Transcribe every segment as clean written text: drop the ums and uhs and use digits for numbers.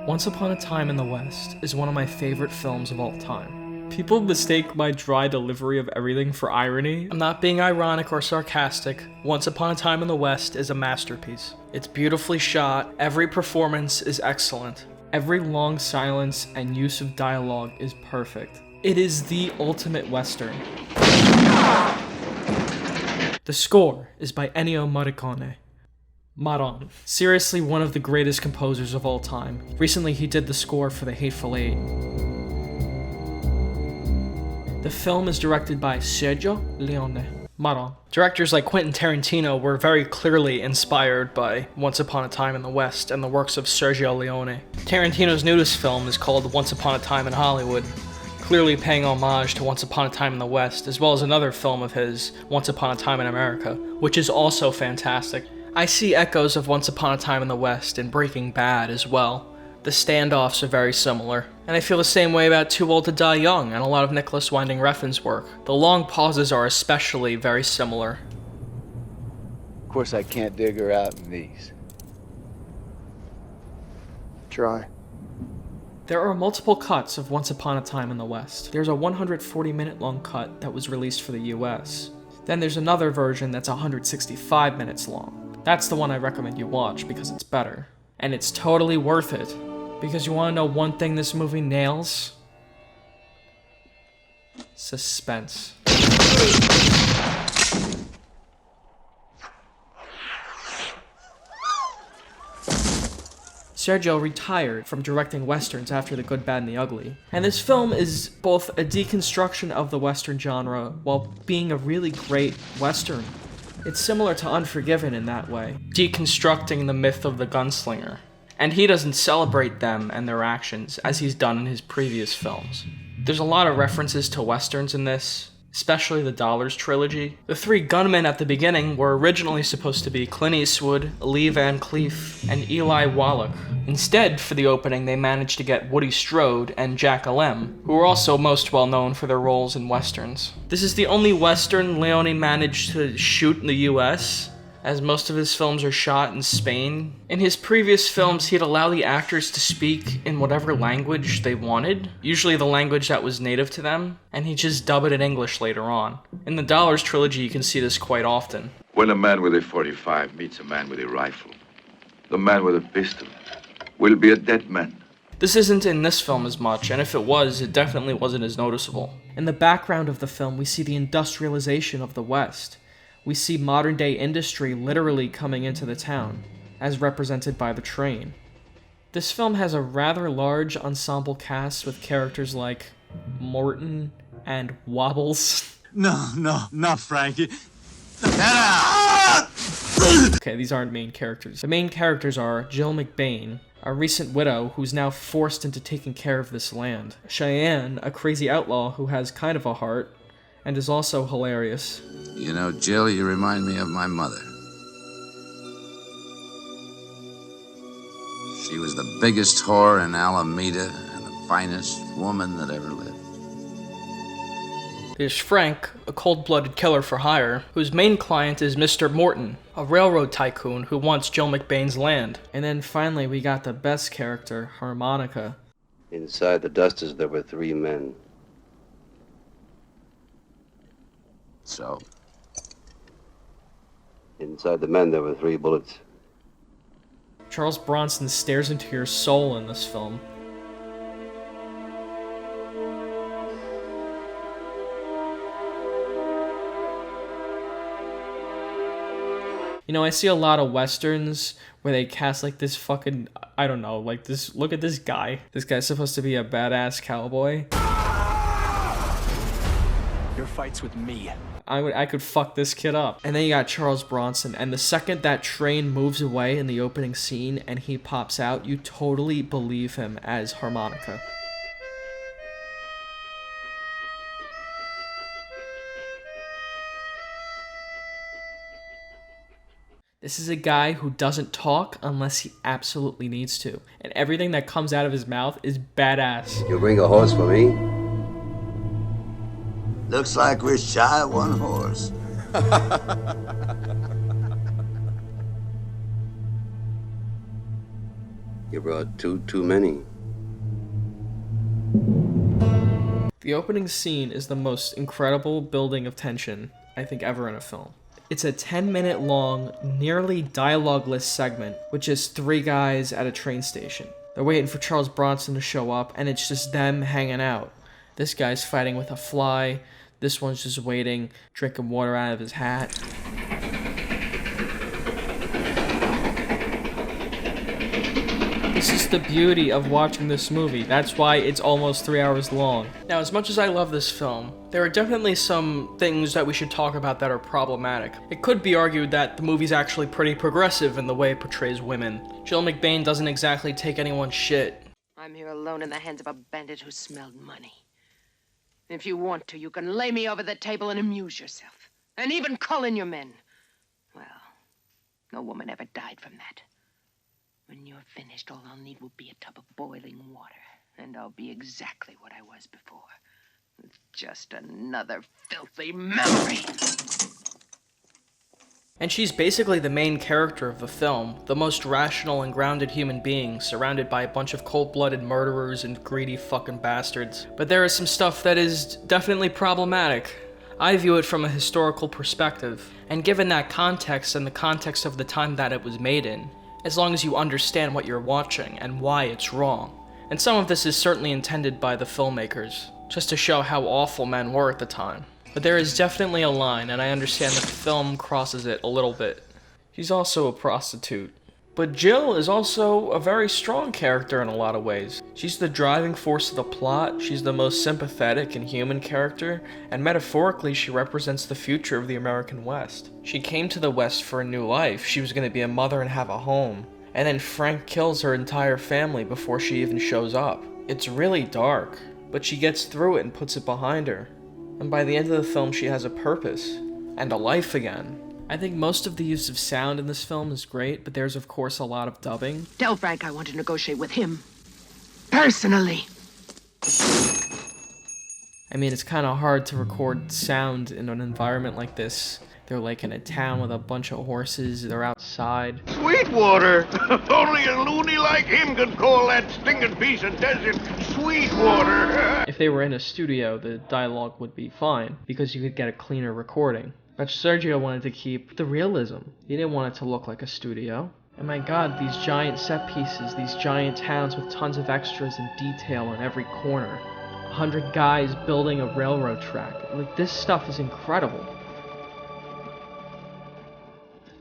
Once Upon a Time in the West is one of my favorite films of all time. People mistake my dry delivery of everything for irony. I'm not being ironic or sarcastic. Once Upon a Time in the West is a masterpiece. It's beautifully shot, every performance is excellent. Every long silence and use of dialogue is perfect. It is the ultimate Western. The score is by Ennio Morricone. Maron. Seriously one of the greatest composers of all time. Recently he did the score for The Hateful Eight. The film is directed by Sergio Leone. Maron. Directors like Quentin Tarantino were very clearly inspired by Once Upon a Time in the West and the works of Sergio Leone. Tarantino's newest film is called Once Upon a Time in Hollywood, clearly paying homage to Once Upon a Time in the West, as well as another film of his, Once Upon a Time in America, which is also fantastic. I see echoes of Once Upon a Time in the West in Breaking Bad as well. The standoffs are very similar. And I feel the same way about Too Old to Die Young and a lot of Nicholas Winding Refn's work. The long pauses are especially very similar. Of course I can't dig her out in these. Try. There are multiple cuts of Once Upon a Time in the West. There's a 140-minute long cut that was released for the US. Then there's another version that's 165 minutes long. That's the one I recommend you watch because it's better. And it's totally worth it. Because you want to know one thing this movie nails? Suspense. Sergio retired from directing westerns after The Good, Bad, and the Ugly. And this film is both a deconstruction of the western genre while being a really great western. It's similar to Unforgiven in that way, deconstructing the myth of the gunslinger. And he doesn't celebrate them and their actions as he's done in his previous films. There's a lot of references to westerns in this, especially the Dollars trilogy. The three gunmen at the beginning were originally supposed to be Clint Eastwood, Lee Van Cleef, and Eli Wallach. Instead, for the opening, they managed to get Woody Strode and Jack Alem, who are also most well known for their roles in westerns. This is the only western Leone managed to shoot in the US, as most of his films are shot in Spain. In his previous films, he'd allow the actors to speak in whatever language they wanted, usually the language that was native to them, and he'd just dub it in English later on. In the Dollars trilogy, you can see this quite often. When a man with a .45 meets a man with a rifle, the man with a pistol will be a dead man. This isn't in this film as much, and if it was, it definitely wasn't as noticeable. In the background of the film, we see the industrialization of the West. We see modern-day industry literally coming into the town, as represented by the train. This film has a rather large ensemble cast with characters like Morton and Wobbles. No, not Frankie. Okay, these aren't main characters. The main characters are Jill McBain, a recent widow who's now forced into taking care of this land. Cheyenne, a crazy outlaw who has kind of a heart, and is also hilarious. You know, Jill, you remind me of my mother. She was the biggest whore in Alameda and the finest woman that ever lived. There's Frank, a cold-blooded killer for hire, whose main client is Mr. Morton, a railroad tycoon who wants Jill McBain's land. And then finally we got the best character, Harmonica. Inside the dusters there were three men. So? Inside the men there were three bullets. Charles Bronson stares into your soul in this film. You know, I see a lot of westerns where they cast like this fucking, I don't know, like this, look at this guy. This guy's supposed to be a badass cowboy. Your fight's with me. I could fuck this kid up. And then you got Charles Bronson, and the second that train moves away in the opening scene and he pops out, you totally believe him as Harmonica. This is a guy who doesn't talk unless he absolutely needs to, and everything that comes out of his mouth is badass. You'll bring a horse for me? Looks like we're shy of one horse. You brought two too many. The opening scene is the most incredible building of tension I think ever in a film. It's a 10-minute long, nearly dialogueless segment with just three guys at a train station. They're waiting for Charles Bronson to show up, and it's just them hanging out. This guy's fighting with a fly, this one's just waiting, drinking water out of his hat. This is the beauty of watching this movie. That's why it's almost 3 hours long. Now, as much as I love this film, there are definitely some things that we should talk about that are problematic. It could be argued that the movie's actually pretty progressive in the way it portrays women. Jill McBain doesn't exactly take anyone's shit. I'm here alone in the hands of a bandit who smelled money. If you want to, you can lay me over the table and amuse yourself. And even call in your men. Well, no woman ever died from that. When you're finished, all I'll need will be a tub of boiling water. And I'll be exactly what I was before. With just another filthy memory. And she's basically the main character of the film, the most rational and grounded human being, surrounded by a bunch of cold-blooded murderers and greedy fucking bastards. But there is some stuff that is definitely problematic. I view it from a historical perspective, and given that context and the context of the time that it was made in, as long as you understand what you're watching and why it's wrong. And some of this is certainly intended by the filmmakers, just to show how awful men were at the time. But there is definitely a line, and I understand that the film crosses it a little bit. She's also a prostitute. But Jill is also a very strong character in a lot of ways. She's the driving force of the plot, she's the most sympathetic and human character, and metaphorically she represents the future of the American West. She came to the West for a new life, she was going to be a mother and have a home, and then Frank kills her entire family before she even shows up. It's really dark, but she gets through it and puts it behind her. And by the end of the film she has a purpose, and a life again. I think most of the use of sound in this film is great, but there's of course a lot of dubbing. Tell Frank I want to negotiate with him. Personally. I mean, it's kind of hard to record sound in an environment like this. They're like in a town with a bunch of horses, they're outside. Sweetwater! Only a loony like him could call that stinking piece of desert Sweetwater! If they were in a studio, the dialogue would be fine, because you could get a cleaner recording. But Sergio wanted to keep the realism. He didn't want it to look like a studio. And my god, these giant set pieces, these giant towns with tons of extras and detail in every corner. 100 guys building a railroad track. Like, this stuff is incredible.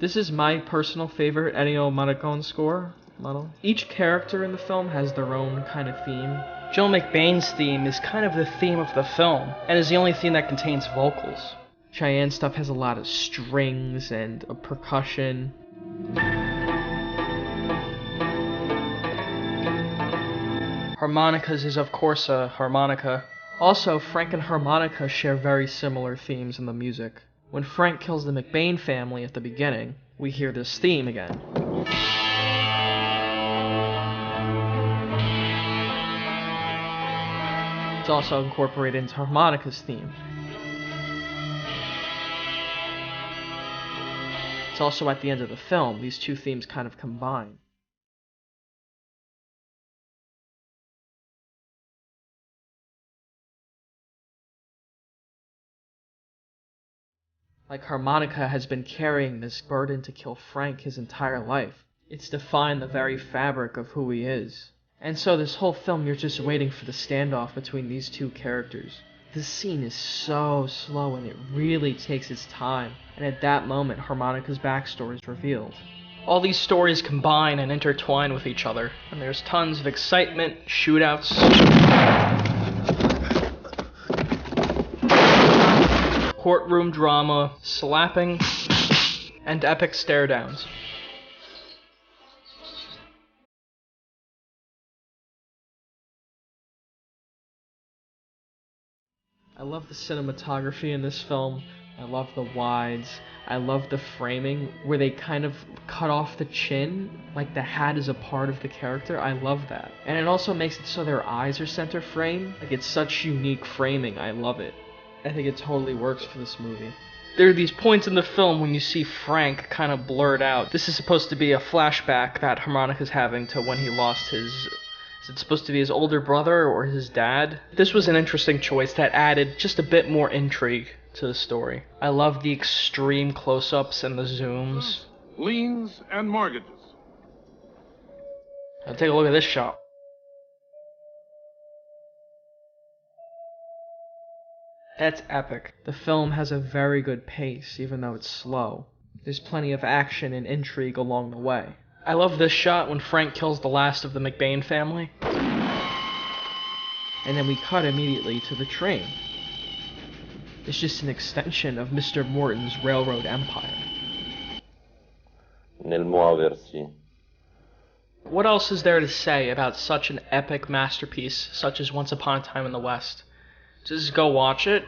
This is my personal favorite Ennio Morricone score. Each character in the film has their own kind of theme. Jill McBain's theme is kind of the theme of the film, and is the only theme that contains vocals. Cheyenne's stuff has a lot of strings and a percussion. Harmonicas is of course a harmonica. Also, Frank and harmonica share very similar themes in the music. When Frank kills the McBain family at the beginning, we hear this theme again. It's also incorporated into harmonica's theme. It's also at the end of the film, these two themes kind of combine. Like harmonica has been carrying this burden to kill Frank his entire life. It's defined the very fabric of who he is. And so this whole film you're just waiting for the standoff between these two characters. This scene is so slow and it really takes its time, and at that moment harmonica's backstory is revealed. All these stories combine and intertwine with each other, and there's tons of excitement, shootouts, courtroom drama, slapping, and epic stare-downs. I love the cinematography in this film. I love the wides. I love the framing where they kind of cut off the chin, like the hat is a part of the character. I love that. And it also makes it so their eyes are center frame. Like, it's such unique framing. I love it. I think it totally works for this movie. There are these points in the film when you see Frank kind of blurred out. This is supposed to be a flashback that Harmonica's having to when he lost his... Is it supposed to be his older brother or his dad? This was an interesting choice that added just a bit more intrigue to the story. I love the extreme close-ups and the zooms. Liens and mortgages. Now take a look at this shot. That's epic. The film has a very good pace, even though it's slow. There's plenty of action and intrigue along the way. I love this shot when Frank kills the last of the McBain family. And then we cut immediately to the train. It's just an extension of Mr. Morton's railroad empire. Nel muoversi. What else is there to say about such an epic masterpiece such as Once Upon a Time in the West? Just go watch it.